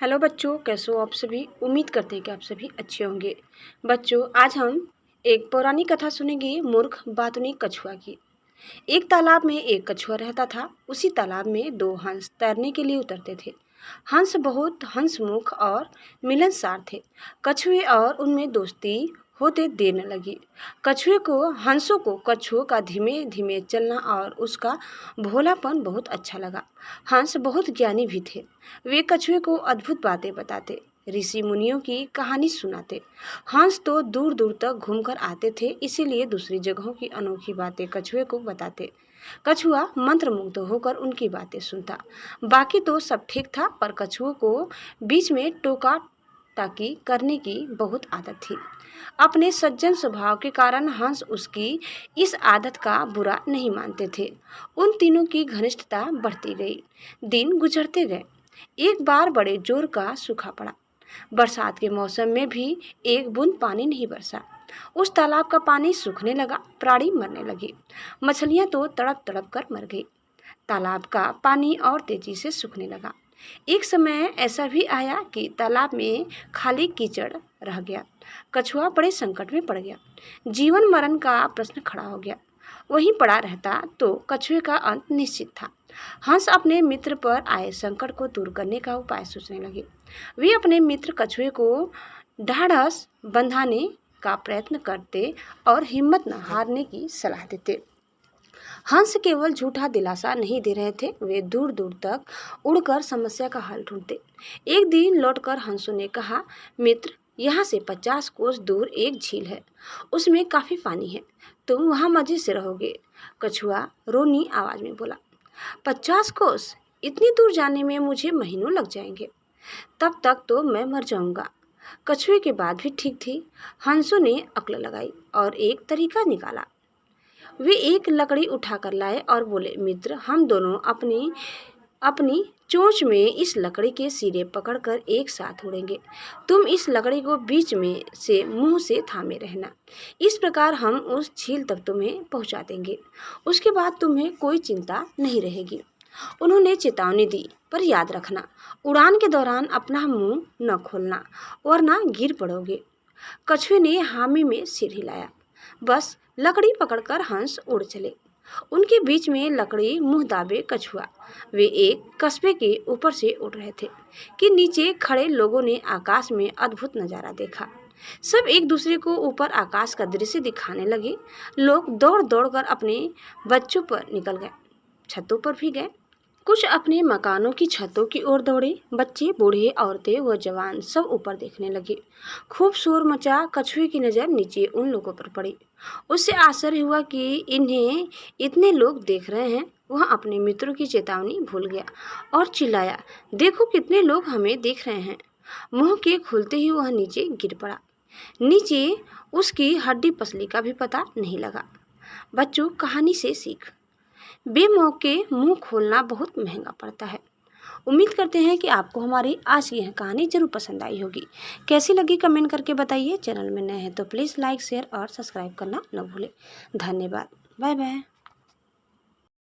Hello बच्चों, कैसे हो आप सभी। उम्मीद करते हैं कि आप सभी अच्छे होंगे। बच्चों, आज हम एक पौराणिक कथा सुनेंगे, मूर्ख बातुनी कछुआ की। एक तालाब में एक कछुआ रहता था। उसी तालाब में दो हंस तैरने के लिए उतरते थे। हंस बहुत हंसमुख और मिलनसार थे। कछुए और उनमें दोस्ती होते देर न लगी। कछुए को हंसों को कछुओं का धीमे धीमे चलना और उसका भोलापन बहुत अच्छा लगा। हंस बहुत ज्ञानी भी थे। वे कछुए को अद्भुत बातें बताते, ऋषि मुनियों की कहानी सुनाते। हंस तो दूर दूर तक घूमकर आते थे, इसीलिए दूसरी जगहों की अनोखी बातें कछुए को बताते। कछुआ मंत्रमुग्ध होकर उनकी बातें सुनता। बाकी तो सब ठीक था, पर कछुए को बीच में टोका टाकी करने की बहुत आदत थी। अपने सज्जन स्वभाव के कारण हंस उसकी इस आदत का बुरा नहीं मानते थे। उन तीनों की घनिष्ठता बढ़ती गई। दिन गुजरते गए। एक बार बड़े जोर का सूखा पड़ा। बरसात के मौसम में भी एक बूंद पानी नहीं बरसा। उस तालाब का पानी सूखने लगा। प्राणी मरने लगे। मछलियां तो तड़प तड़प कर मर गई। तालाब का पानी और तेजी से सूखने लगा। एक समय ऐसा भी आया कि तालाब में खाली कीचड़ रह गया। कछुआ बड़े संकट में पड़ गया। जीवन मरण का प्रश्न खड़ा हो गया। वहीं पड़ा रहता तो कछुए का अंत निश्चित था। हंस अपने मित्र पर आए संकट को दूर करने का उपाय सोचने लगे। वे अपने मित्र कछुए को ढाढ़स बंधाने का प्रयत्न करते और हिम्मत न हारने की सलाह देते। हंस केवल झूठा दिलासा नहीं दे रहे थे, वे दूर दूर तक उड़कर समस्या का हल ढूंढते। एक दिन लौटकर हंसों ने कहा, मित्र, यहाँ से 50 कोस दूर एक झील है। उसमें काफी पानी है। तुम वहाँ मजे से रहोगे। कछुआ रोनी आवाज में बोला, 50 कोस? इतनी दूर जाने में मुझे महीनों लग जाएंगे। तब तक तो मैं मर जाऊंगा। कछुए की बात भी ठीक थी। हंसों ने अक्ल लगाई और एक तरीका निकाला। वे एक लकड़ी उठाकर लाए और बोले, मित्र, हम दोनों अपनी अपनी चोंच में इस लकड़ी के सिरे पकड़कर एक साथ उड़ेंगे। तुम इस लकड़ी को बीच में से मुंह से थामे रहना। इस प्रकार हम उस झील तक तुम्हें पहुंचा देंगे। उसके बाद तुम्हें कोई चिंता नहीं रहेगी। उन्होंने चेतावनी दी, पर याद रखना, उड़ान के दौरान अपना मुंह न खोलना, वरना गिर पड़ोगे। कछुए ने हामी में सिर हिलाया। बस लकड़ी पकड़कर हंस उड़ चले। उनके बीच में लकड़ी मुंह दाबे कछुआ। वे एक कस्बे के ऊपर से उड़ रहे थे कि नीचे खड़े लोगों ने आकाश में अद्भुत नजारा देखा। सब एक दूसरे को ऊपर आकाश का दृश्य दिखाने लगे। लोग दौड़ दौड़ कर अपने बच्चों पर निकल गए, छतों पर भी गए। कुछ अपने मकानों की छतों की ओर दौड़े। बच्चे, बूढ़े, औरतें व जवान सब ऊपर देखने लगे। खूब शोर मचा। कछुए की नज़र नीचे उन लोगों पर पड़ी। उससे आश्चर्य हुआ कि इन्हें इतने लोग देख रहे हैं। वह अपने मित्रों की चेतावनी भूल गया और चिल्लाया, देखो कितने लोग हमें देख रहे हैं। मुंह के खुलते ही वह नीचे गिर पड़ा। नीचे उसकी हड्डी पसली का भी पता नहीं लगा। बच्चों, कहानी से सीख, बेमौके मुंह खोलना बहुत महंगा पड़ता है। उम्मीद करते हैं कि आपको हमारी आज की यह कहानी जरूर पसंद आई होगी। कैसी लगी कमेंट करके बताइए। चैनल में नए हैं तो प्लीज़ लाइक, शेयर और सब्सक्राइब करना न भूलें। धन्यवाद। Bye bye.